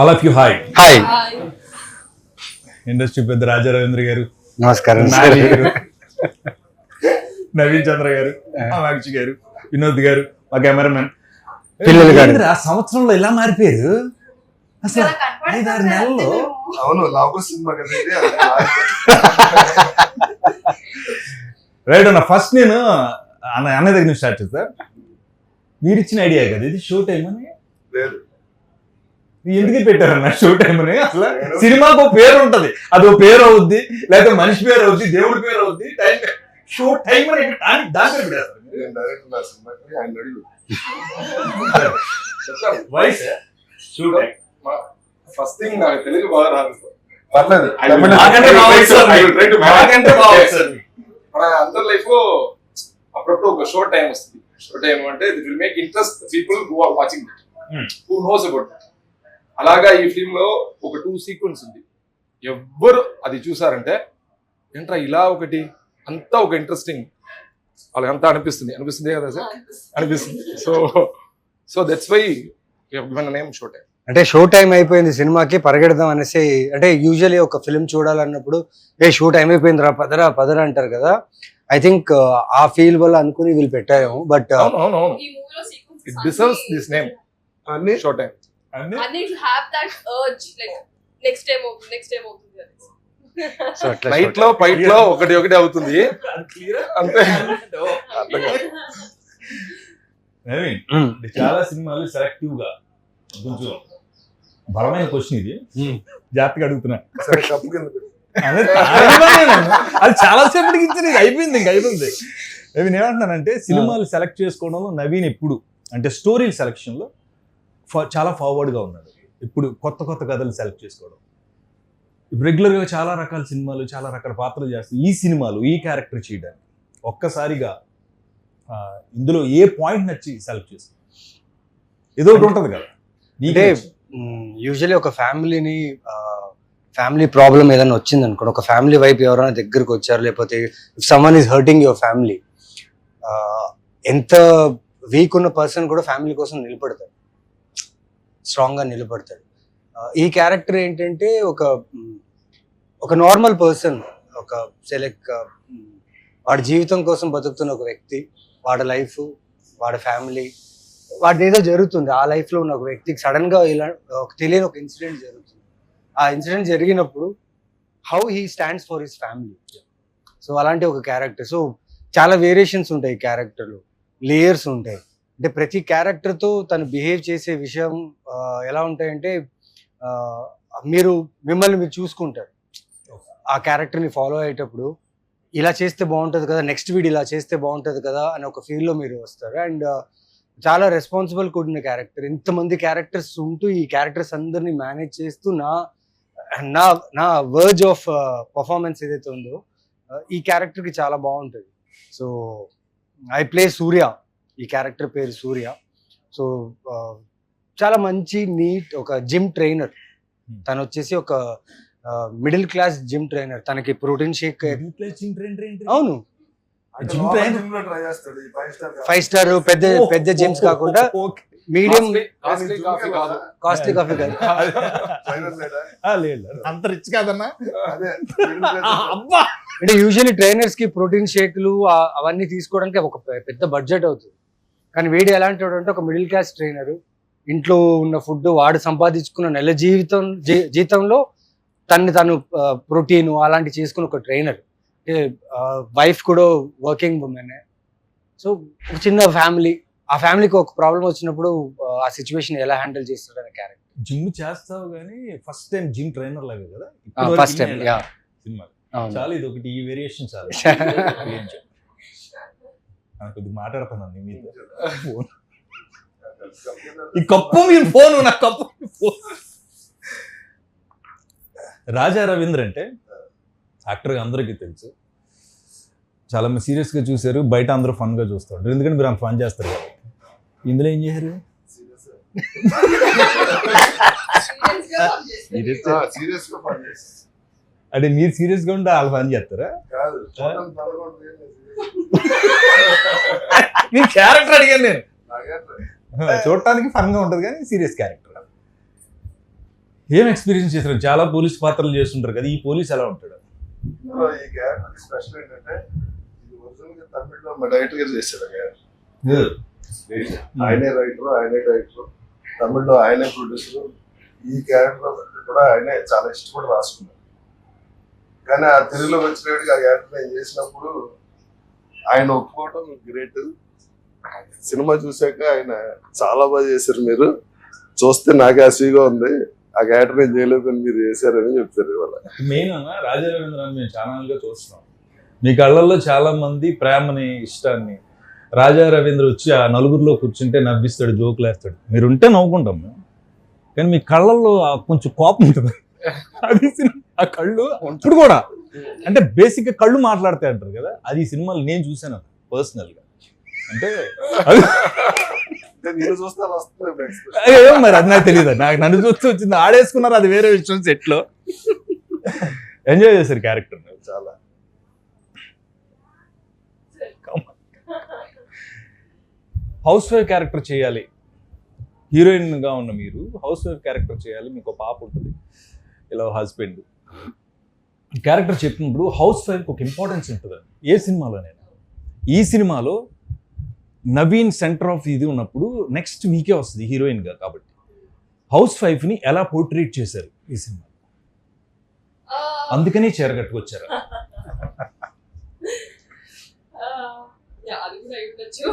All of you hi. Hi, industry పెద్ద రాజా రవీంద్ర గారు, నమస్కారం. నాని గారు, నవీన్ చంద్ర గారు, అమాక్షి గారు, వినోద్ గారు, మా కెమెరామెన్. పిల్లలు గారు. ఏందిరా, సంవత్సరంలో ఇలా మారిపోయారు అసలు 5-6 నెలల్లో. అవును, లవ్ సినిమా కదా ఇది. రైట్ అన్న, ఫస్ట్ నేను అన్న దగ్గర నుంచి స్టార్ట్ చేస్తా. మీరు ఇచ్చిన ఐడియా కదా ఇది, షో టైం అని. లేదు, ఎందుకు పెట్టారన్న షో టైం అని? అసలు సినిమాకు ఒక పేరు ఉంటది, అది ఒక పేరు అవుద్ది, లేకపోతే మనిషి పేరు అవుద్ది, దేవుడి పేరు అవుద్ది. టైం షో టైం అని దాని పేరు పెట్టారు. నేను డైరెక్ట్ నా సినిమాకి ఆయన అడిగి వయసు షో టైం. ఫస్ట్ థింగ్ నాకు తెలుగు బాగా రాదు. పర్లేదు, నాకంటే బాగా వచ్చు సార్ మీకు. నాకంటే బాగా వచ్చు సార్ మీకు. మన అందరి లైఫ్ లో అప్పుడప్పుడు ఒక షో టైం వస్తుంది. షో టైం అంటే it will make interest people who are watching it, who knows about that. అలాగా ఈ ఫిల్మ్ లో ఒక 2 సీక్వెన్స్ ఉంది. ఎవ్వరు అది చూసారంటే ఏంట్రా ఇలా ఒకటి అంతా ఒక ఇంట్రెస్టింగ్ వాళ్ళకంతా అనిపిస్తుంది కదా సార్, అనిపిస్తుంది. So that's why given the name show time. అంటే షో టైం అయిపోయింది సినిమాకి, పరిగెడదాం అనేసి. అంటే యూజువల్లీ ఒక ఫిల్మ్ చూడాలన్నప్పుడు షో టైం అయిపోయింది రా, పదరా అంటారు కదా. ఐ థింక్ ఆ ఫీల్ వల్ల అనుకుని వీళ్ళు పెట్టాము. బట్ అవును, ఇట్ డిజర్వ్స్ దిస్ నేమ్ అన్ని show time. And it will have that urge like next time అవుతుంది అని. సో అట్లా నైట్ లో ఫైట్ లో ఒకటి అవుతుంది అంతే. నవీన్, ఇది చాలా సినిమాలు సెలెక్టివ్ గా కొంచెం బలమైన క్వశ్చన్ ఇది, జాగ్రత్తగా అడుగుతున్నా. సరే, కప్పు కింద పెట్టు. అదే అది చాలా సేపటికి ఇచ్చింది, అయిపోయింది. నవీన్ ఏమంటున్నానంటే, సినిమాలు సెలెక్ట్ చేసుకోవడంలో నవీన్ ఎప్పుడు అంటే స్టోరీల సెలెక్షన్ లో చాలా ఫార్వర్డ్ గా ఉన్నాడు. ఇప్పుడు కొత్త కథలు సెలెక్ట్ చేసుకోవడం. రెగ్యులర్ గా చాలా రకాల సినిమాలు, చాలా రకాల పాత్రలు చేస్తాయి. ఈ సినిమాలు ఈ క్యారెక్టర్ చేయడానికి ఒక్కసారిగా ఇందులో ఏ పాయింట్ నచ్చి సెలెక్ట్ చేస్తాం? ఏదో ఒకటి ఉంటుంది కదా. అంటే యూజువల్లీ ఒక ఫ్యామిలీ ప్రాబ్లం ఏదైనా వచ్చింది అనుకోండి, ఒక ఫ్యామిలీ వైపు ఎవరైనా దగ్గరకు వచ్చారు, లేకపోతే if someone is hurting your family, ఎంత వీక్ ఉన్న పర్సన్ కూడా ఫ్యామిలీ కోసం నిలబడతాడు, స్ట్రాంగ్ గా నిలబడతాడు. ఈ క్యారెక్టర్ ఏంటంటే ఒక నార్మల్ పర్సన్, ఒక వాడి జీవితం కోసం బతుకుతున్న ఒక వ్యక్తి, వాడి లైఫ్, వాడి ఫ్యామిలీ, వాడి ఏదో జరుగుతుంది ఆ లైఫ్ లో ఉన్న ఒక వ్యక్తికి సడన్ గా ఇలా తెలియని ఒక ఇన్సిడెంట్ జరుగుతుంది. ఆ ఇన్సిడెంట్ జరిగినప్పుడు how he stands for his family. So అలాంటి ఒక క్యారెక్టర్. సో చాలా వేరియేషన్స్ ఉంటాయి ఈ క్యారెక్టర్లో, లేయర్స్ ఉంటాయి. అంటే ప్రతి క్యారెక్టర్తో తను బిహేవ్ చేసే విషయం ఎలా ఉంటాయంటే, మిమ్మల్ని మీరు చూసుకుంటారు ఆ క్యారెక్టర్ని ఫాలో అయ్యేటప్పుడు. ఇలా చేస్తే బాగుంటుంది కదా, నెక్స్ట్ వీడియో ఇలా చేస్తే బాగుంటుంది కదా అని ఒక ఫీల్లో మీరు వస్తారు. అండ్ చాలా రెస్పాన్సిబుల్ కూడిన క్యారెక్టర్. ఇంతమంది క్యారెక్టర్స్ ఉంటూ ఈ క్యారెక్టర్స్ అందరినీ మేనేజ్ చేస్తూ నా వర్జ్ ఆఫ్ పర్ఫార్మెన్స్ ఏదైతే ఉందో ఈ క్యారెక్టర్కి చాలా బాగుంటుంది. సో ఐ ప్లే సూర్య, ఈ క్యారెక్టర్ పేరు సూర్య. సో చాలా మంచి నీట్ ఒక జిమ్ ట్రైనర్. తను వచ్చేసి ఒక మిడిల్ క్లాస్ జిమ్ ట్రైనర్. తనకి ప్రోటీన్ షేక్. అవును, 5 స్టార్ పెద్ద జిమ్స్ కాకుండా మీడియం కాస్ట్లీ కాఫీ కాదు. అంత రిచ్ కాదన్నా. అంటే యూజువల్లీ ట్రైనర్స్ కి ప్రోటీన్ షేక్లు అవన్నీ తీసుకోవడానికి ఒక పెద్ద బడ్జెట్ అవుతుంది. కానీ వీడు ఎలాంటి వాడు అంటే ఒక మిడిల్ క్లాస్ ట్రైనర్. ఇంట్లో ఉన్న ఫుడ్ వాడు సంపాదించుకున్న నెల జీతంలో తను ప్రోటీన్ అలాంటి చేసుకున్న ఒక ట్రైనర్. వైఫ్ కూడా వర్కింగ్ ఉమెన్. సో ఒక చిన్న ఫ్యామిలీ, ఆ ఫ్యామిలీకి ఒక ప్రాబ్లం వచ్చినప్పుడు ఆ సిచ్యువేషన్ ఎలా హ్యాండిల్ చేస్తాడు అనే క్యారెక్టర్. జిమ్ చేస్తావు కానీ ఫస్ట్ టైం జిమ్ ట్రైనర్ లాగా కదా ఫస్ట్ టైం సినిమా. చాలా ఇది ఒకటి, ఈ వేరియేషన్ చాలా. కొద్దిగా మాట్లాడుతున్నాను మీతో. ఈ కప్పు మీరు ఫోన్, నా కప్పు ఫోన్. రాజా రవీంద్ర అంటే యాక్టర్గా అందరికీ తెలుసు, చాలా మంది సీరియస్గా చూశారు, బయట అందరూ ఫన్గా చూస్తారు. ఎందుకంటే మీరు అంత ఫన్ చేస్తారు కదా. ఇందులో ఏం చేశారు? అంటే మీరు సీరియస్గా ఉంటే వాళ్ళు ఫన్ చేస్తారా? మీ క్యారెక్టర్ అడిగాను నేను. చూడటానికి ఫన్గా ఉంటుంది కానీ సీరియస్ క్యారెక్టర్. ఏం ఎక్స్పీరియన్స్ చేశారు? చాలా పోలీస్ పాత్రలు చేస్తుంటారు కదా, ఈ పోలీస్ ఎలా ఉంటాడు? ఈ క్యారెక్టర్ స్పెషల్ ఏంటంటే ఇది ఒరిజినల్ గా తమిళ్లో మా డైరెక్టర్ గారు చేశారు ఆ క్యారెక్టర్. ఆయనే రైటర్, ఆయనే డైరెక్టర్, తమిళ్లో ఆయనే ప్రొడ్యూసర్. ఈ క్యారెక్టర్ కూడా ఆయనే చాలా ఇష్టపడి రాసుకున్నారు. కానీ ఆ తెలుగులో వచ్చినట్టుగా ఆ క్యారెక్టర్ నేను చేసినప్పుడు ఆయన ఒప్పుకోవడం గ్రేట్. సినిమా చూశాక ఆయన చాలా బాగా చేశారు, మీరు చూస్తే నాకు హ్యాపీగా ఉంది, ఆ క్యారెక్టర్ నేను చేయలేదని మీరు చేశారని చెప్తారు ఇవాళ. మెయిన్ రాజా రవీంద్రని మేము ఛానల్గా చూస్తున్నాం. మీ కళ్ళల్లో చాలా మంది ప్రేమని, ఇష్టాన్ని. రాజా రవీంద్ర వచ్చి ఆ నలుగురిలో కూర్చుంటే నవ్విస్తాడు, జోకులు వేస్తాడు. మీరు ఉంటే నవ్వుకుంటాం మేము, కానీ మీ కళ్ళల్లో కొంచెం కోపం ఉంటుంది. అది ఆ కళ్ళు ఇప్పుడు కూడా అంటే బేసిక్గా కళ్ళు మాట్లాడతాయి అంటారు కదా, అది ఈ సినిమాలు నేను చూశాను పర్సనల్గా. అంటే నేను చూస్తే అలా వస్తుంది. ఏమో మరి అది నాకు తెలియదు, నాకు నన్ను చూస్తూ వచ్చింది. ఆడేసుకున్నారు, అది వేరే విషయం. సెట్లో ఎంజాయ్ చేశారు క్యారెక్టర్ చాలా. హౌస్ వైఫ్ క్యారెక్టర్ చేయాలి, హీరోయిన్ గా ఉన్న మీరు హౌస్ వైఫ్ క్యారెక్టర్ చేయాలి, మీకు ఒక పాప ఉంటుంది, ఇలా హస్బెండ్ క్యారెక్టర్ చెప్పినప్పుడు హౌస్ వైఫ్ ఒక ఇంపార్టెన్స్ ఉంటుంది. ఏ సినిమాలోనైనా, ఈ సినిమాలో నవీన్ సెంటర్ ఆఫ్ ఇది ఉన్నప్పుడు నెక్స్ట్ మీకే వస్తుంది హీరోయిన్ గా. కాబట్టి హౌస్ వైఫ్ ని ఎలా పోర్ట్రేట్ చేశారు ఈ సినిమా, అందుకనే చీర కట్టుకొచ్చారు. అది కూడా అయ్యుండొచ్చు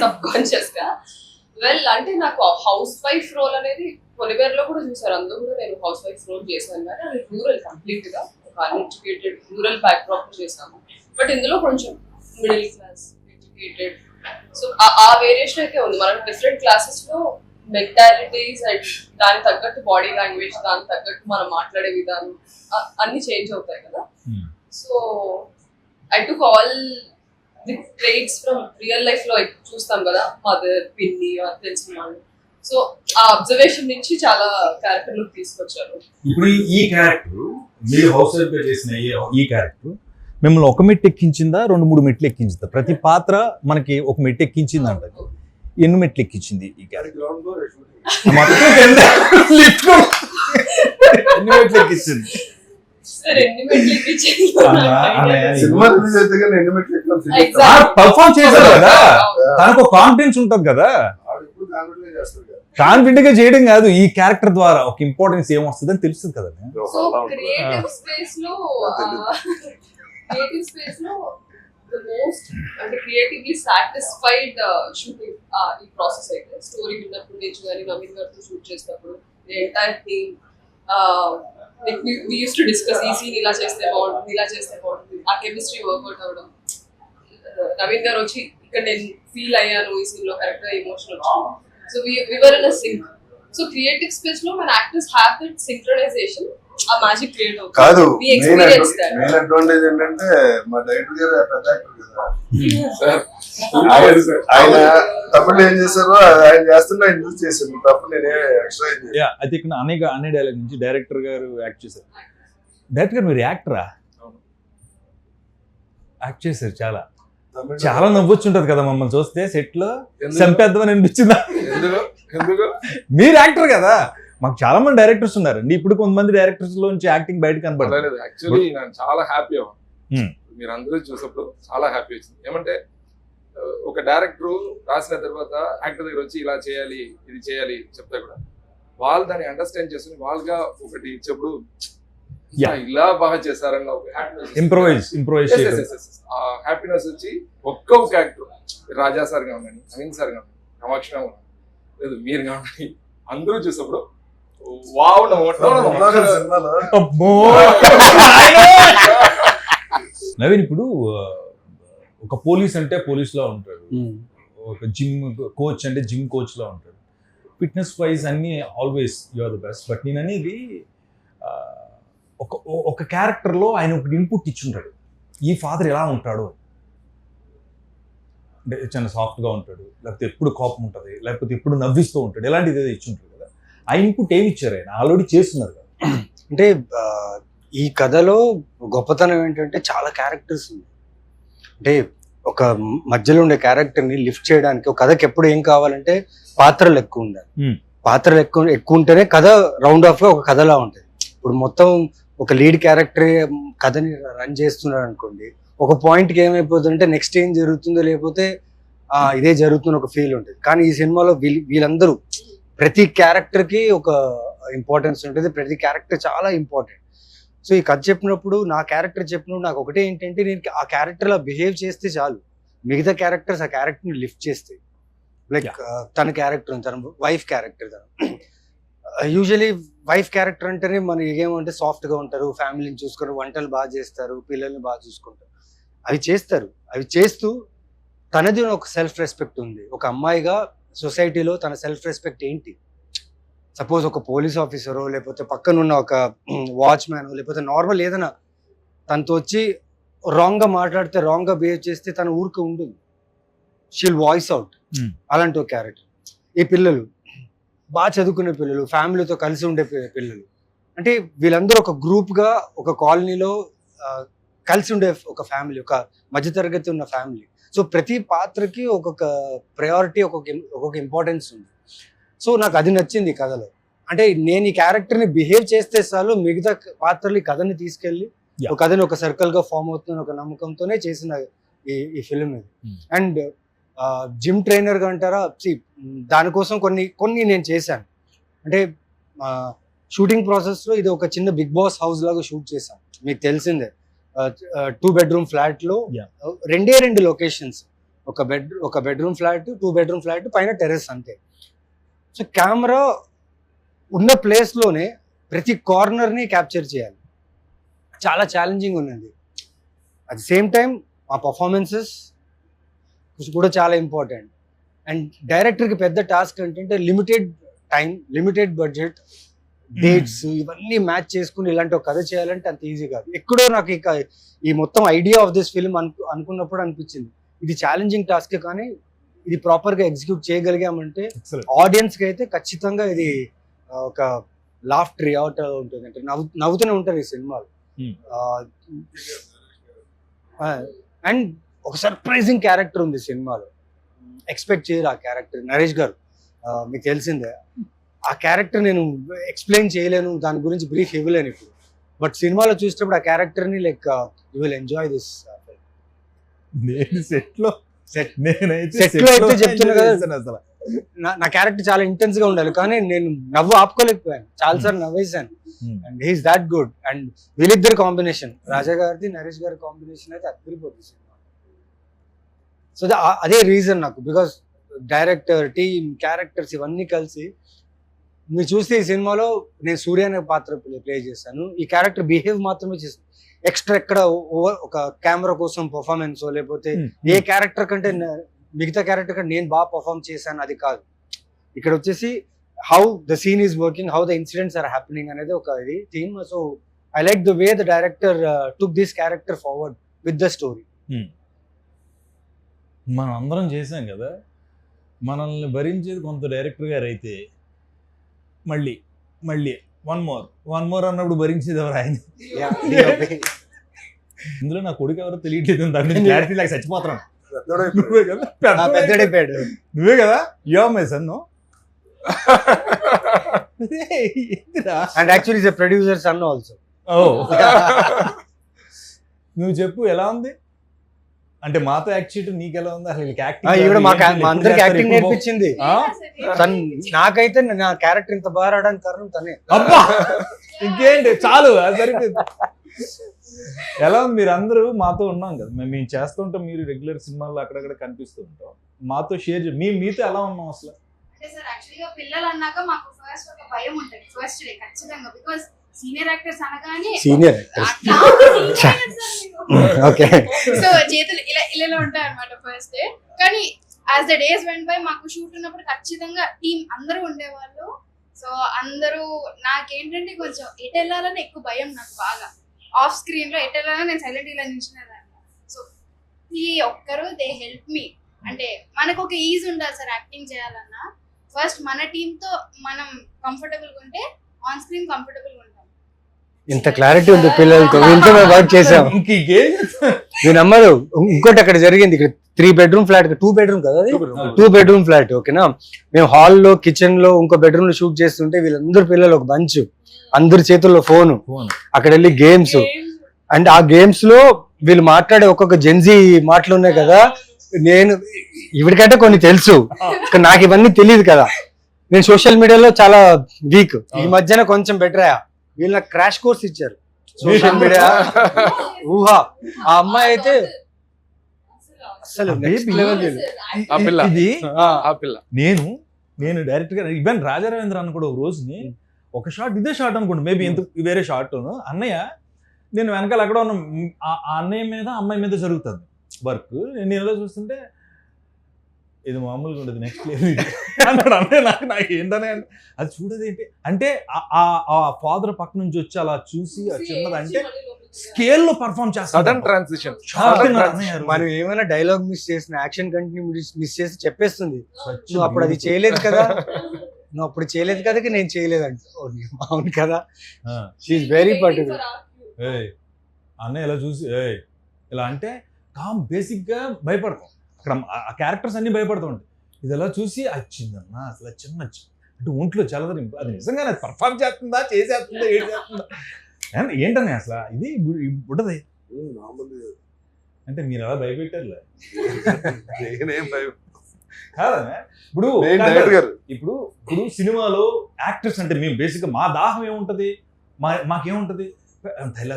సబ్ కాన్షియస్ గా. వెల్ అంటే నాకు హౌస్ వైఫ్ రోల్ అనేది కొలివేర్లో కూడా చూసారు, అందులో కూడా నేను హౌస్ వైఫ్ రోల్ చేశాను. కానీ అది రూరల్, కంప్లీట్ గా ఒక అన్ఎడ్యుకేటెడ్ రూరల్ బ్యాక్డ్రాప్ చేశాము. బట్ ఇందులో కొంచెం మిడిల్ క్లాస్, ఎడ్యుకేటెడ్, సో ఆ వేరియేషన్ అయితే ఉంది. మనం డిఫరెంట్ క్లాసెస్ లో మెంటాలిటీస్ అండ్ దానికి తగ్గట్టు బాడీ లాంగ్వేజ్, దానికి తగ్గట్టు మనం మాట్లాడే విధానం అన్ని చేంజ్ అవుతాయి కదా. So I took all the traits from real life లో చూస్తాం కదా, మదర్, పిన్ని, తెలిసిన వాళ్ళు. సో ఆ అబ్జర్వేషన్ నుంచి చాలా క్యారెక్టర్ లుక్ తీసుకొచ్చారు. ఇప్పుడు ఈ క్యారెక్టర్ మీరు హౌస్ వైఫ్ గా చేసిన ఈ క్యారెక్టర్ మిమ్మల్ని ఒక మెట్టు ఎక్కించిందా, 2-3 మెట్లు ఎక్కించిందా? ప్రతి పాత్ర మనకి ఒక మెట్టు ఎక్కించింది అంట. ఎన్ని మెట్లు ఎక్కించింది ఈ క్యారెక్టర్? గ్రౌండ్ ఫ్లోర్ ఎన్ని మెట్లు ఎక్కించింది? సరే, ఎన్ని మెట్లు ఎక్కించారు? సినిమా రిలీజ్ అయితే కానీ ఎన్ని మెట్లు ఎక్కాలి? పర్ఫార్మ్ చేశారు కదా, తనకు కాన్ఫిడెన్స్ ఉంటుంది కదా. ఆవిడ ఇప్పుడు కాన్ఫిడెంట్ చేస్తారు కదా. కాన్ఫిడెంట్ గా చేయడం కాదు, ఈ క్యారెక్టర్ ద్వారా ఒక ఇంపార్టెన్స్ ఏమొస్తుంది అని తెలుస్తుంది కదా. సో క్రియేటివ్ స్పేస్ లో ద మోస్ట్ అంటే క్రియేటివ్లీ సాటిస్ఫైడ్ షూటింగ్ ఈ ప్రాసెస్ అయితే. స్టోరీ విన్నప్పుడు నుంచి కానీ నవీన్ గారితో షూట్ చేసినప్పుడు entire team we used to discuss ఈ సీన్ ఇలా చేస్తే బాగుంటుంది, ఇలా చేస్తే బాగుంటుంది, ఆ కెమిస్ట్రీ వర్కౌట్ అవ్వడం. నవీన్ గారు వచ్చి ఇక్కడ నేను ఫీల్ అయ్యాను ఈ సీన్ లో, కరెక్ట్ గా ఎమోషన్ వచ్చింది. So we were in a sync. So creative space లో మన యాక్టర్స్ హ్యావ్ దట్ సింక్రనైజేషన్, ఆ మ్యాజిక్ క్రియేట్ అవుతుంది. కాదు, We experience that. Main advantage ఏంటంటే మా డైరెక్టర్ గారు పెద్ద యాక్టర్ కదా. సార్ ఆయన తప్పుడు ఏం చేశారో ఆయన చేస్తున్నా ఆయన చూసి చేశాను తప్ప నేనే ఎక్స్ట్రా అయితే ఇక్కడ అనే డైలాగ్ నుంచి డైరెక్టర్ గారు యాక్ట్ చేశారు. డైరెక్టర్ గారు మీరు యాక్టరా? యాక్ట్ చేశారు, చాలా చాలా నవ్వొచ్చుంటది కదా మమ్మల్ని చూస్తే సెట్ లో. చంపేద్దామని అనిపించిందా? ఎందుకు మీరు యాక్టర్ కదా, మాకు చాలా మంది డైరెక్టర్స్ ఉన్నారండి. ఇప్పుడు కొంతమంది డైరెక్టర్స్ లోంచి యాక్టింగ్ బయట కనపడలేదు. యాక్చువల్లీ నేను చాలా హ్యాపీ అవ్వను, మీరు అందరూ చూసినప్పుడు చాలా హ్యాపీ వచ్చింది. ఏమంటే ఒక డైరెక్టర్ రాసిన తర్వాత యాక్టర్ దగ్గర వచ్చి ఇలా చేయాలి, ఇది చేయాలి చెప్తా కూడా వాళ్ళు దాన్ని అండర్స్టాండ్ చేసుకుని వాళ్ళుగా ఒకటి ఇచ్చేప్పుడు ఇలా బాగా చేశారన్న ఒక ఇంప్రూవైజ్ ఆ హ్యాపీనెస్ వచ్చి ఒక్కొక్క యాక్టర్, రాజా సార్ కావండి, నవీన్ సార్ కావండి, కామాక్షి కావండి, లేదు మీరు కావండి, అందరూ చూసినప్పుడు వావ్ సినిమాలో నవీన్ ఇప్పుడు ఒక పోలీస్ అంటే పోలీస్ లా ఉంటాడు, ఒక జిమ్ కోచ్ అంటే జిమ్ కోచ్ లా ఉంటాడు. ఫిట్నెస్ వైజ్ అన్ని always you are the best. But నేను అనేది ఒక క్యారెక్టర్లో ఆయన ఒకటి ఇన్పుట్ ఇచ్చుంటాడు, ఈ ఫాదర్ ఎలా ఉంటాడు అంటే చాలా సాఫ్ట్గా ఉంటాడు, లేకపోతే ఎప్పుడు కోపం ఉంటుంది, లేకపోతే ఎప్పుడు నవ్విస్తూ ఉంటాడు, ఇలాంటిది ఏదో ఇచ్చుంటాడు కదా. ఆ ఇన్పుట్ ఏమి ఇచ్చారు? ఆయన ఆల్రెడీ చేస్తున్నారు కదా. అంటే ఈ కథలో గొప్పతనం ఏంటంటే చాలా క్యారెక్టర్స్ ఉన్నాయి. అంటే ఒక మధ్యలో ఉండే క్యారెక్టర్ని లిఫ్ట్ చేయడానికి ఒక కథకి ఎప్పుడు ఏం కావాలంటే పాత్రలు ఎక్కువ ఉండాలి. పాత్రలు ఎక్కువ ఉంటేనే కథ రౌండ్ ఆఫ్ గా ఒక కథలా ఉంటుంది. ఇప్పుడు మొత్తం ఒక లీడ్ క్యారెక్టర్ కథని రన్ చేస్తున్నాడు అనుకోండి, ఒక పాయింట్ కి ఏమైపోతుందంటే నెక్స్ట్ ఏం జరుగుతుందో లేకపోతే ఇదే జరుగుతున్న ఒక ఫీల్ ఉంటుంది. కానీ ఈ సినిమాలో వీళ్ళందరూ ప్రతి క్యారెక్టర్ కి ఒక ఇంపార్టెన్స్ ఉంటుంది, ప్రతి క్యారెక్టర్ చాలా ఇంపార్టెంట్. సో ఈ కథ చెప్పినప్పుడు నా క్యారెక్టర్ చెప్పినప్పుడు నాకు ఒకటే ఏంటంటే, నేను ఆ క్యారెక్టర్ లా బిహేవ్ చేస్తే చాలు, మిగతా క్యారెక్టర్స్ ఆ క్యారెక్టర్ ని లిఫ్ట్ చేస్తాయి. లైక్ తన క్యారెక్టర్, తన wife character, usually wife character అంటేనే మనకి ఏమంటే సాఫ్ట్ గా ఉంటారు, ఫ్యామిలీని చూసుకుంటారు, వంటలు బాగా చేస్తారు, పిల్లల్ని బాగా చూసుకుంటారు, అవి చేస్తారు. అవి చేస్తూ తనది ఒక సెల్ఫ్ రెస్పెక్ట్ ఉంది. ఒక అమ్మాయిగా సొసైటీలో తన సెల్ఫ్ రెస్పెక్ట్ ఏంటి? సపోజ్ ఒక పోలీస్ ఆఫీసరో లేకపోతే పక్కనున్న ఒక వాచ్మ్యాన్ లేకపోతే నార్మల్ ఏదైనా తనతో వచ్చి రాంగ్ గా మాట్లాడితే, రాంగ్ గా బిహేవ్ చేస్తే తన ఊరికి ఉంటుంది, షీల్ వాయిస్ అవుట్. అలాంటి ఒక క్యారెక్టర్. ఈ పిల్లలు బాగా చదువుకునే పిల్లలు, ఫ్యామిలీతో కలిసి ఉండే పిల్లలు, అంటే వీళ్ళందరూ ఒక గ్రూప్ గా ఒక కాలనీలో కలిసి ఉండే ఒక ఫ్యామిలీ, ఒక మధ్యతరగతి ఉన్న ఫ్యామిలీ. సో ప్రతి పాత్రకి ఒక్కొక్క ప్రయారిటీ, ఒక్కొక్క ఇంపార్టెన్స్ ఉంది. సో నాకు అది నచ్చింది ఈ కథలో. అంటే నేను ఈ క్యారెక్టర్ ని బిహేవ్ చేస్తే చాలు, మిగతా పాత్రలు ఈ కథని తీసుకెళ్లి ఒక కథని ఒక సర్కిల్ గా ఫామ్ అవుతున్న ఒక నమ్మకంతోనే చేసిన ఈ ఫిల్మ్ ఇది. అండ్ జిమ్ ట్రైనర్ గా అంటారా, దానికోసం కొన్ని నేను చేశాను. అంటే షూటింగ్ ప్రాసెస్ లో ఇది ఒక చిన్న బిగ్ బాస్ హౌస్ లాగా షూట్ చేశాను. మీకు తెలిసిందే, 2 bedroom ఫ్లాట్ లో రెండు లొకేషన్స్, ఒక బెడ్రూమ్ ఫ్లాట్, 2 bedroom ఫ్లాట్, పైన టెర్రస్ అంతే. సో కెమెరా ఉన్న ప్లేస్ లోనే ప్రతి కార్నర్ ని క్యాప్చర్ చేయాలి. చాలా ఛాలెంజింగ్ ఉన్నది. అట్ ది సేమ్ టైం ఆ పర్ఫార్మెన్సెస్ కూడా చాలా ఇంపార్టెంట్. అండ్ డైరెక్టర్కి పెద్ద టాస్క్ ఏంటంటే limited time, limited budget, dates ఇవన్నీ మ్యాచ్ చేసుకుని ఇలాంటి ఒక కథ చేయాలంటే అంత ఈజీ కాదు. ఎక్కడో నాకు ఈ మొత్తం ఐడియా ఆఫ్ దిస్ ఫిల్మ్ అనుకున్నప్పుడు అనిపించింది ఇది ఛాలెంజింగ్ టాస్క్, కానీ ఇది ప్రాపర్ గా ఎగ్జిక్యూట్ చేయగలిగామంటే ఆడియన్స్ కి అయితే ఖచ్చితంగా ఇది ఒక లాఫ్టర్ అవుట్ ఉంటుంది. అంటే నవ్వుతూనే ఉంటారు ఈ సినిమాలో. అండ్ ఒక సర్ప్రైజింగ్ క్యారెక్టర్ ఉంది సినిమాలో, ఎక్స్పెక్ట్ చేయరు ఆ క్యారెక్టర్. నరేష్ గారు మీకు తెలిసిందే, ఆ క్యారెక్టర్ నేను ఎక్స్ప్లెయిన్ చేయలేను, దాని గురించి బ్రీఫ్ ఇవ్వలేను ఇప్పుడు. బట్ సినిమాలో చూసినప్పుడు ఆ క్యారెక్టర్ ని like you will enjoy this. నేనైతే చెప్తున్నా కదా, నా క్యారెక్టర్ చాలా ఇంటెన్స్ గా ఉండాలి, కానీ నేను నవ్వు ఆపుకోలేకపోయాను, చాలా సార్లు నవ్వేసాను. And he's that good. And వీళ్ళిద్దరు కాంబినేషన్, రాజా గారిది నరేష్ గారి కాంబినేషన్ అయితే అదిరిపోతుంది సినిమా. సో అదే రీజన్ నాకు, బికాస్ డైరెక్టర్, టీమ్, క్యారెక్టర్స్ ఇవన్నీ కలిసి మీరు చూస్తే ఈ సినిమాలో నేను సూర్య అనే పాత్ర ప్లే చేశాను. ఈ క్యారెక్టర్ బిహేవ్ మాత్రమే చేశాను, ఎక్స్ట్రా ఎక్కడ ఒక కెమెరా కోసం పర్ఫార్మెన్స్ లేకపోతే ఏ క్యారెక్టర్ కంటే మిగతా క్యారెక్టర్ కంటే నేను బాగా పర్ఫార్మ్ చేశాను అది కాదు. ఇక్కడ వచ్చేసి how the scene is working, how the incidents are happening అనేది ఒక ఇది theme. So I like the way the director took this character forward with the story. మనం అందరం చేసాం కదా, మనల్ని భరించేది కొంత డైరెక్టర్ గారు అయితే మళ్ళీ వన్ మోర్ అన్నప్పుడు భరించేది ఎవరు? ఆయన. ఇందులో నా కొడుకు ఎవరో తెలియట్లేదు, దాని క్లారిటీ లాగా చచ్చిపోతున్నాను. నువ్వే కదా, yo my son. And actually is a producer son also. నువ్వు చెప్పు ఎలా ఉంది అంటే, మాతో యాక్ట్ చేయడం నీకు ఎలా ఉంది అసలు? అందరికి యాక్టింగ్ నేర్పించింది నాకైతే. నా క్యారెక్టర్ ఇంత బాగా రావడానికి కారణం తనే. అబ్బా ఇంకేంటి, చాలు అది సరిపోయింది. ఎలా ఉంది? మీరు అందరూ మాతో ఉన్నాం కదా, మేము చేస్తుంటాం, మీరు రెగ్యులర్ సినిమాల్లో అక్కడక్కడ కనిపిస్తూ ఉంటాం, మాతో షేర్ మీతో ఎలా ఉన్నాం అసలు? అంటే సార్ యాక్చువల్గా పిల్లలు అన్నాక మాకు ఫస్ట్ ఒక భయం ఉంటుంది, ఫస్ట్ డే ఖచ్చితంగా, బికాస్ సీనియర్ యాక్టర్స్ అనగానే ఓకే, సో చేతులు ఇలా ఉంటాయి అన్నమాట ఫస్ట్ డే. కానీ as the days went by మాకు షూట్ ఉన్నప్పుడు ఖచ్చితంగా టీం అందరూ ఉండేవాళ్ళు. సో అందరూ నాకేంటంటే కొంచెం ఎటు వెళ్ళాలని ఎక్కువ భయం నాకు, బాగా ఆఫ్ స్క్రీన్ లో ఎటు వెళ్ళాలని నేను సైలెంట్ ఇలా నిల్చునేదాన్ని. సో ఈ ఒక్కరు దే హెల్ప్ మీ. అంటే మనకు ఒక ఈజ్ ఉండాలి సార్ యాక్టింగ్ చేయాలన్నా, ఫస్ట్ మన టీమ్ తో మనం కంఫర్టబుల్ గా ఉంటే ఆన్ స్క్రీన్ కంఫర్టబుల్ గా ఉంటాం. ఇంత క్లారిటీ ఉంది పిల్లలతో, ఇంట్లో వర్క్ చేసాం. నేను నమ్మరు. ఇంకోటి అక్కడ జరిగింది, ఇక్కడ 3 bedroom ఫ్లాట్, 2 bedroom కదా అది, 2 bedroom ఫ్లాట్. ఓకేనా, మేము హాల్లో కిచెన్ లో ఇంకో బెడ్రూమ్ లో షూట్ చేస్తుంటే వీళ్ళందరూ పిల్లలు ఒక బంచ్, అందరి చేతుల్లో ఫోన్, అక్కడ వెళ్ళి గేమ్స్. అండ్ ఆ గేమ్స్ లో వీళ్ళు మాట్లాడే ఒక్కొక్క జెన్జీ మాటలు ఉన్నాయి కదా, నేను ఇవిడికంటే కొన్ని తెలుసు, నాకు ఇవన్నీ తెలియదు కదా. నేను సోషల్ మీడియాలో చాలా వీక్, ఈ మధ్యన కొంచెం బెటర్ అయ్యా. వీళ్ళు నాకు క్రాష్ కోర్స్ ఇచ్చారు సోషల్ మీడియా. ఊహా, ఆ అమ్మాయి అయితే అసలు next level వీళ్ళు. ఆ పిల్ల. ఇది ఆ పిల్ల. నేను డైరెక్ట్ గా ఈవెన్ రాజా రవీంద్ర అన్న కూడా ఒక రోజుని ఒక షాట్, ఇదే షాట్ అనుకోండి, మేబీ ఎంత వేరే షాట్ అన్నయ్య, నేను వెనకాల అక్కడ ఉన్న ఆ అన్నయ్య మీద అమ్మాయి మీద జరుగుతుంది వర్క్. నేను ఎలా చూస్తుంటే ఇది మామూలుగా ఉండదు, నెక్స్ట్ లెవెల్ అన్నాడు అన్నయ్య. నాకు ఏంటనే అది చూడదు ఏంటి అంటే ఆ ఫాదర్ పక్క నుంచి వచ్చి అలా చూసి చిన్నది అంటే స్కేల్ లో పర్ఫార్మ్ చేస్తాడు. Sudden transition. మనం ఏమైనా డైలాగ్ మిస్ చేసిన, యాక్షన్ కంటిన్యూ మిస్ చేసి చెప్పేస్తుంది, నువ్వు అప్పుడు అది చేయలేదు కదా, నువ్వు అప్పుడు చేయలేదు కదా, నేను చేయలేదంట. అవును కదా, షీఈస్ వెరీ పర్టికులర్. అన్నయ్య ఇలా చూసి ఇలా అంటే బేసిక్ గా భయపడతాం, అక్కడ ఆ క్యారెక్టర్స్ అన్ని భయపడుతూ ఉంటాయి. ఇది ఎలా చూసి వచ్చిందన్నా అసలు చిన్న అంటే ఒంట్లో చల్లదని, అది నిజంగా అది పర్ఫార్మ్ చేస్తుందా, చేసేస్తుందా, ఏం చేస్తుందా ఏంటనే అసలు ఇది ఉండదు అంటే మీరు అలా భయపెట్టారులే కాదనే. ఇప్పుడు సినిమాలో యాక్టర్స్ అంటే మేము బేసిక్ గా మా దాహం ఏముంటది, మాకేముంటది,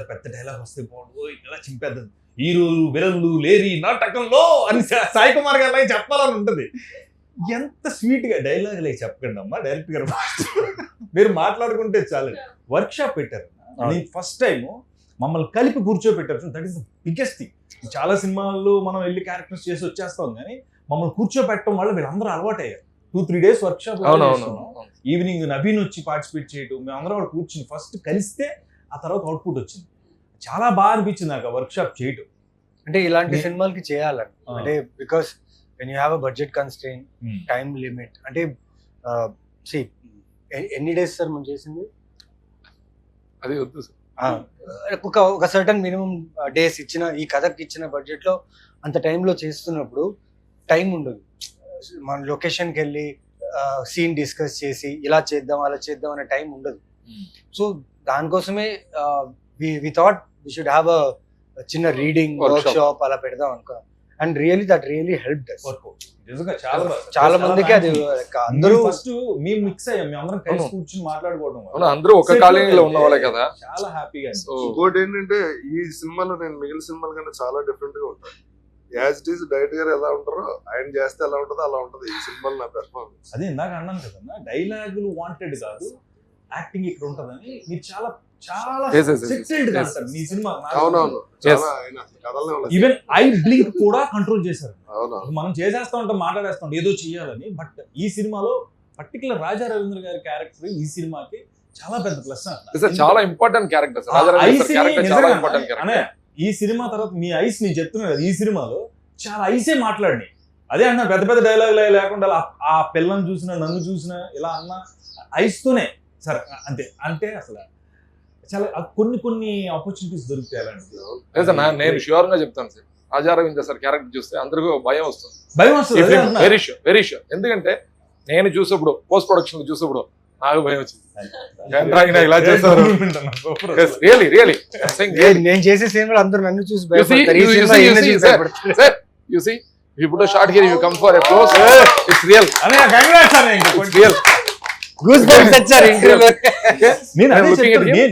పెద్ద డైలాగ్ వస్తే బాగుండు, ఇలా చింపేద్దాం, హీరోలు విలన్లు లేరి నాటకంలో అని సాయి కుమార్ గారు చెప్పాలని ఉంటది. ఎంత స్వీట్ గా డైలాగ్ లే చెప్పకండి అమ్మా, డైరెక్ట్ గారు మీరు మాట్లాడుకుంటే చాలు. వర్క్ షాప్ పెట్టారు, ఫస్ట్ టైం మమ్మల్ని కలిపి కూర్చోబెట్టారు. That is the biggest thing. చాలా సినిమాల్లో మనం వెళ్ళి క్యారెక్టర్స్ చేసి వచ్చేస్తాం, కానీ మమ్మల్ని కూర్చోబెట్టడం వల్ల వీళ్ళందరూ అలవాటు అయ్యారు. 2-3 days work shop, evening Naveen వచ్చి పార్టిసిపేట్ చేయడం, మేమందరం వాడు కూర్చుని ఫస్ట్ కలిస్తే ఆ తర్వాత అవుట్పుట్ వచ్చింది. చాలా బాగా అనిపించింది నాకు ఆ వర్క్ షాప్ చేయటం. అంటే ఇలాంటి సినిమాలకి చేయాలని, అంటే because when you have a budget constrain, time limit, అంటే ఎన్ని డేస్ సార్ మనం చేసింది? అది వద్దు సార్, ఒక సర్టన్ మినిమం డేస్ ఇచ్చిన, ఈ కథకి ఇచ్చిన బడ్జెట్ లో అంత టైంలో చేస్తున్నప్పుడు టైం ఉండదు. మన లొకేషన్కి వెళ్ళి సీన్ డిస్కస్ చేసి ఇలా చేద్దాం అలా చేద్దాం అనే టైం ఉండదు. సో దానికోసమే we thought we should have a చిన్న రీడింగ్ వర్క్ షాప్ అలా పెడదాం అనుకో. And really that really helped us. చాలా మందికి అది అందరూ ఫస్ట్ మేము మిక్స్ అయ్యాం, మేము అందరం కలిసి కూర్చొని మాట్లాడుకోవడం, అందరూ ఒక కాలనీలో ఉన్న వాళ్ళే కదా, చాలా హ్యాపీగా. ఇంకోటి ఏంటంటే ఈ సినిమాలో నేను మిగిలిన సినిమాల కన్నా చాలా డిఫరెంట్ గా ఉంటాను. యాజ్ ఇట్ ఈస్ డైరెక్ట్ గారు ఎలా ఉంటారో ఆయన చేస్తే ఎలా ఉంటుందో అలా ఉంటుంది ఈ సినిమాలో నా పెర్ఫార్మెన్స్. అదే ఇందాక అన్నాను కదన్నా, డైలాగులు వాంటెడ్ కాదు, యాక్టింగ్ ఇక్కడ ఉంటదని. మీరు చాలా చాలా సెటిల్డ్ గా ఉంటారు మీ సినిమా. అవునవును, ఈవెన్ ఐ బ్లింక్ కూడా కంట్రోల్ చేశారు. మనం చేసేస్తా ఉంటాం, మాట్లాడేస్తా ఉంటాం ఏదో చెయ్యాలని. బట్ ఈ సినిమాలో పర్టికులర్ రాజా రవీంద్ర గారి క్యారెక్టర్ ఈ సినిమాకి చాలా పెద్ద ప్లస్. చాలా ఇంపార్టెంట్ క్యారెక్టర్. ఈ సినిమా తర్వాత మీ ఐస్ నేను చెప్తున్నాను కదా, ఈ సినిమాలో చాలా ఐసే మాట్లాడినాయి. అదే అన్న పెద్ద పెద్ద డైలాగ్ లేకుండా ఆ పిల్లని చూసినా నన్ను చూసినా ఇలా అన్న ఐస్ తోనే సరే అంతే. అంటే అసలు చాలా కొన్ని ఆపర్చునిటీస్ దొరుకుతాయి అలాంటి. నేను ష్యూర్ గా చెప్తాను sir, Raja Ravindra sir character చూస్తే అందరికీ భయం వస్తుంది. Very sure. ఎందుకంటే నేను చూసేప్పుడు పోస్ట్ ప్రొడక్షన్ చూసేప్పుడు నాకు భయం వచ్చింది, ఇలా చేస్తారు. నేను చేసే సినిమాలు అందరూ నన్ను చూసి ఇప్పుడు short here you come for a close, it's real. It's real. Goose bumps వచ్చారు ఇంటర్వ్యూలో.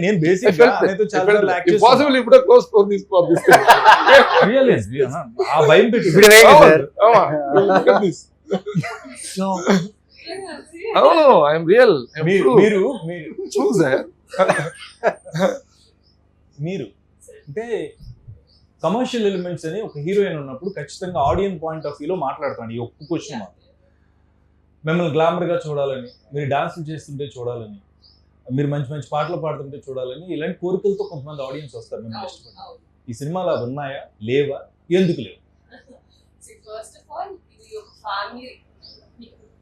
నేను బేసిక్ గా చాలా రిలాక్స్ పాసిబుల్ ఇప్పుడు క్లోజ్ ఫర్ దిస్ రియల్లీ ఆ భయం పెట్టి ఇప్పుడు రేంజ్ సార్. అవును, ఐ యామ్ రియల్. మీరు చూసారు మీరు అంటే కమర్షియల్ ఎలిమెంట్స్ అని ఒక హీరోయిన్ ఉన్నప్పుడు ఖచ్చితంగా ఆడియన్స్ పాయింట్ ఆఫ్ వ్యూలో మాట్లాడతాను. ఈ ఒక్క క్వశ్చన్ మిమ్మల్ని గ్లామర్గా చూడాలని, మీరు డాన్సులు చేస్తుంటే చూడాలని, మీరు మంచి మంచి పాటలు పాడుతుంటే చూడాలని, ఇలాంటి కోరికలతో కొంతమంది ఆడియన్స్ వస్తారు మిమ్మల్ని ఇష్టపడతారు. ఈ సినిమాలో అవి ఉన్నాయా, లేవా, ఎందుకు లేవు? ఫస్ట్ ఆఫ్ ఆల్ ఇది ఒక ఫ్యామిలీ.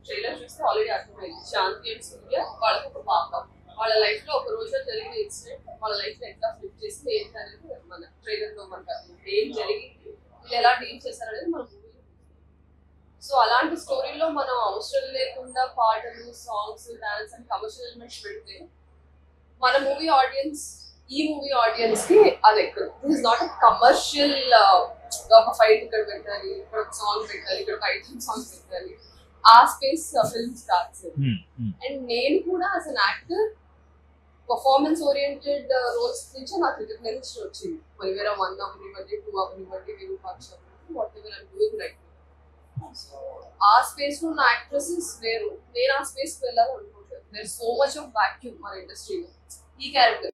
ట్రైలర్ చూస్తే ఆల్రెడీ అర్థమైంది, శాంతి అండ్ సూర్య వాళ్ళకి ఒక పాప. వాళ్ళ లైఫ్ లో ఒక రోజులో జరిగిన ఇన్సిడెంట్ వాళ్ళ లైఫ్ లో ఎట్లా ఫ్లిప్ చేసి ఏంటి అనేది మన ట్రైలర్ లో మనకు ఏం జరిగింది వీళ్ళు ఎలా డీల్ చేశారనేది మన మూవీ. సో అలాంటి స్టోరీలో మనం అవసరం లేకుండా పాటలు, songs, dance and commercial elements పెడితే మన మూవీ ఆడియన్స్, ఈ మూవీ ఆడియన్స్ కి అది ఎక్కదు. This is not a commercial ఒక ఫైట్ ఇక్కడ పెట్టాలి, ఇక్కడ ఒక సాంగ్ పెట్టాలి, ఇక్కడ ఒక ఐటమ్ సాంగ్ పెట్టాలి, ఆ స్పేస్ ఫిల్మ్ స్టార్ట్స్. అండ్ నేను కూడా as an actor performance oriented roles నుంచి నాకు రికగ్నైజేషన్ వచ్చింది. పొలివేరా 1 అవనివ్వండి, 2 అవనివ్వండి, Virupaksha whatever I'm doing right. So ఆ స్పేస్ లో ఉన్న యాక్ట్రెసెస్ వేరు, నేను ఆ స్పేస్ కి వెళ్ళాలి అనుకుంటాను. There so much of vacuum మన ఇండస్ట్రీలో. ఈ క్యారెక్టర్